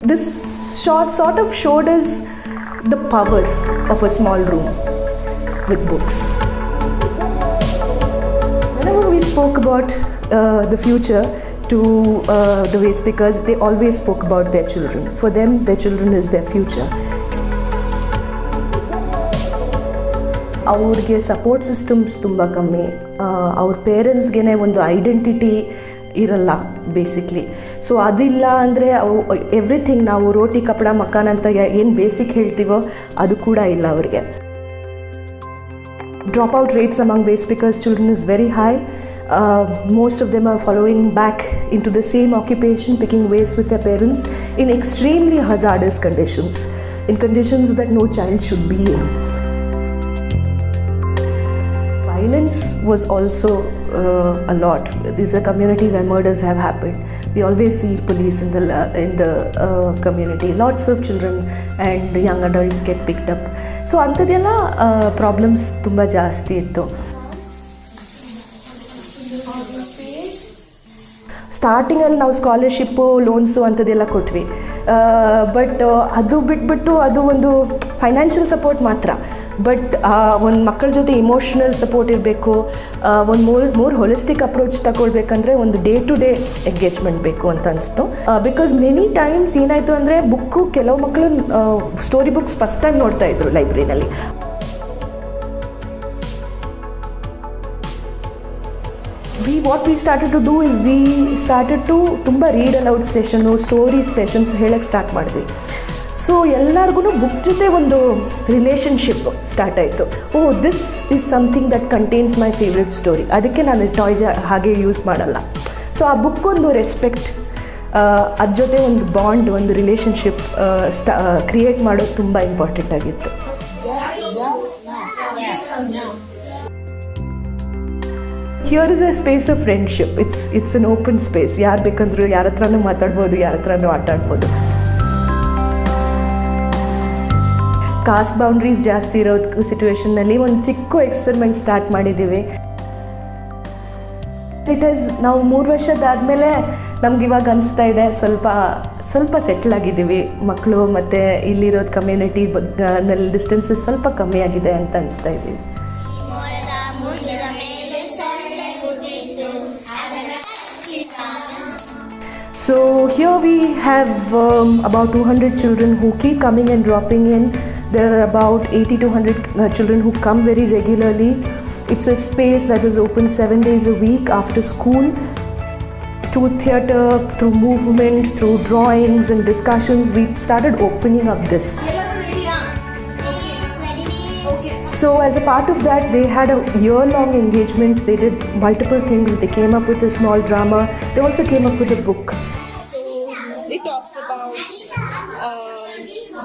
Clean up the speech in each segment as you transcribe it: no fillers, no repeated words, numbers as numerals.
This short sort of showed us the power of a small room with books. Whenever we spoke about the future to the waste pickers, they always spoke about their children. For them, their children is their future. ಅವ್ರಿಗೆ support systems ತುಂಬ ಕಮ್ಮಿ, ಅವ್ರ ಪೇರೆಂಟ್ಸ್ಗೆ ಒಂದು identity ಇರಲ್ಲ basically. So ಅದಿಲ್ಲ ಅಂದರೆ everything ನಾವು ರೋಟಿ ಕಪಡ ಮಕಾನ್ ಅಂತ ಏನು ಬೇಸಿಕ್ ಹೇಳ್ತೀವೋ ಅದು ಕೂಡ ಇಲ್ಲ ಅವ್ರಿಗೆ. Drop out rates among waste pickers children is very high. Most of them are following back into the same occupation, picking waste with their parents in extremely hazardous conditions, in conditions that no child should be in. Violence was also a lot. This is a community where murders have happened. We always see police in the community. Lots of children and young adults get picked up. So antadella problems tumba jaasti ittu. ಸ್ಟಾರ್ಟಿಂಗಲ್ಲಿ ನಾವು scholarship loans ಅಂಥದ್ದೆಲ್ಲ ಕೊಟ್ವಿ, but ಅದು ಬಿಟ್ಬಿಟ್ಟು ಅದು ಒಂದು financial support ಮಾತ್ರ. But ಒಂದು ಮಕ್ಕಳ ಜೊತೆ ಇಮೋಷ್ನಲ್ ಸಪೋರ್ಟ್ ಇರಬೇಕು, ಒಂದು ಮೋರ್ ಹೊಲಿಸ್ಟಿಕ್ ಅಪ್ರೋಚ್ ತಗೊಳ್ಬೇಕಂದ್ರೆ ಒಂದು ಡೇ ಟು ಡೇ ಎಂಗೇಜ್ಮೆಂಟ್ ಬೇಕು ಅಂತ ಅನಿಸ್ತು. ಬಿಕಾಸ್ ಮೆನಿ ಟೈಮ್ಸ್ ಏನಾಯಿತು ಅಂದರೆ ಬುಕ್ಕು ಕೆಲವು ಮಕ್ಕಳು ಸ್ಟೋರಿ ಬುಕ್ಸ್ ಫಸ್ಟ್ ಟೈಮ್ ನೋಡ್ತಾ ಇದ್ರು ಲೈಬ್ರರಿನಲ್ಲಿ. What we started to do is we started to ತುಂಬ read aloud session, stories sessions ಹೇಳಕ್ಕೆ ಸ್ಟಾರ್ಟ್ ಮಾಡಿದ್ವಿ. ಸೊ ಎಲ್ಲರಿಗೂ ಬುಕ್ ಜೊತೆ ಒಂದು ರಿಲೇಷನ್ಶಿಪ್ ಸ್ಟಾರ್ಟ್ ಆಯಿತು. This is something that contains my favourite story, ಅದಕ್ಕೆ ನಾನು ಟಾಯ್ ಹಾಗೆ ಯೂಸ್ ಮಾಡಲ್ಲ. ಸೊ ಆ ಬುಕ್ ಒಂದು ರೆಸ್ಪೆಕ್ಟ್, ಅದ್ರ ಜೊತೆ ಒಂದು ಬಾಂಡ್, ಒಂದು ರಿಲೇಷನ್ಶಿಪ್ ಕ್ರಿಯೇಟ್ ಮಾಡೋದು ತುಂಬ ಇಂಪಾರ್ಟೆಂಟ್ ಆಗಿತ್ತು. Here is a space of friendship. It's an open space. ಯಾರು ಬೇಕಂದ್ರೂ ಯಾರ ಹತ್ರನೂ ಮಾತಾಡ್ಬೋದು, ಯಾರ ಹತ್ರನೂ ಆಟ ಆಡ್ಬೋದು. ಕಾಸ್ಟ್ ಬೌಂಡ್ರೀಸ್ ಜಾಸ್ತಿ ಇರೋ ಸಿಚುವೇಶನ್ನಲ್ಲಿ ಒಂದು ಚಿಕ್ಕ ಎಕ್ಸ್ಪೆರಿಮೆಂಟ್ ಸ್ಟಾರ್ಟ್ ಮಾಡಿದ್ದೀವಿ. ನಾವು 3 ವರ್ಷದಾದಮೇಲೆ ನಮ್ಗೆ ಇವಾಗ ಅನಿಸ್ತಾ ಇದೆ ಸ್ವಲ್ಪ ಸೆಟ್ಲ್ ಆಗಿದ್ದೀವಿ. ಮಕ್ಕಳು ಮತ್ತು ಇಲ್ಲಿರೋದು ಕಮ್ಯುನಿಟಿ ನಲ್ಲಿ ಡಿಸ್ಟೆನ್ಸಸ್ ಸ್ವಲ್ಪ ಕಮ್ಮಿ ಆಗಿದೆ ಅಂತ ಅನಿಸ್ತಾ ಇದ್ದೀವಿ. So here we have about 200 children who keep coming and dropping in. There are about 80 to 100 children who come very regularly. It's a space that is open 7 days a week after school. Through theatre, through movement, through drawings and discussions, we started opening up this. So as a part of that, they had a year-long engagement. They did multiple things. They came up with a small drama. They also came up with a book. It talks about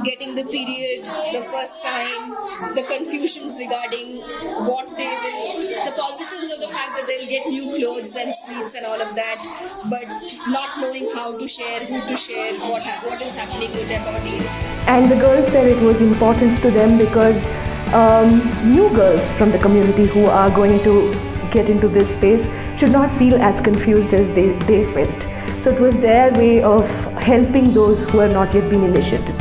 getting the period the first time, the confusions regarding what they will, the positives of the fact that they'll get new clothes and sweets and all of that, but not knowing how to share, who to share, what is happening with their bodies. And the girls said it was important to them because new girls from the community who are going to get into this space should not feel as confused as they felt. So it was their way of helping those who have not yet been initiated.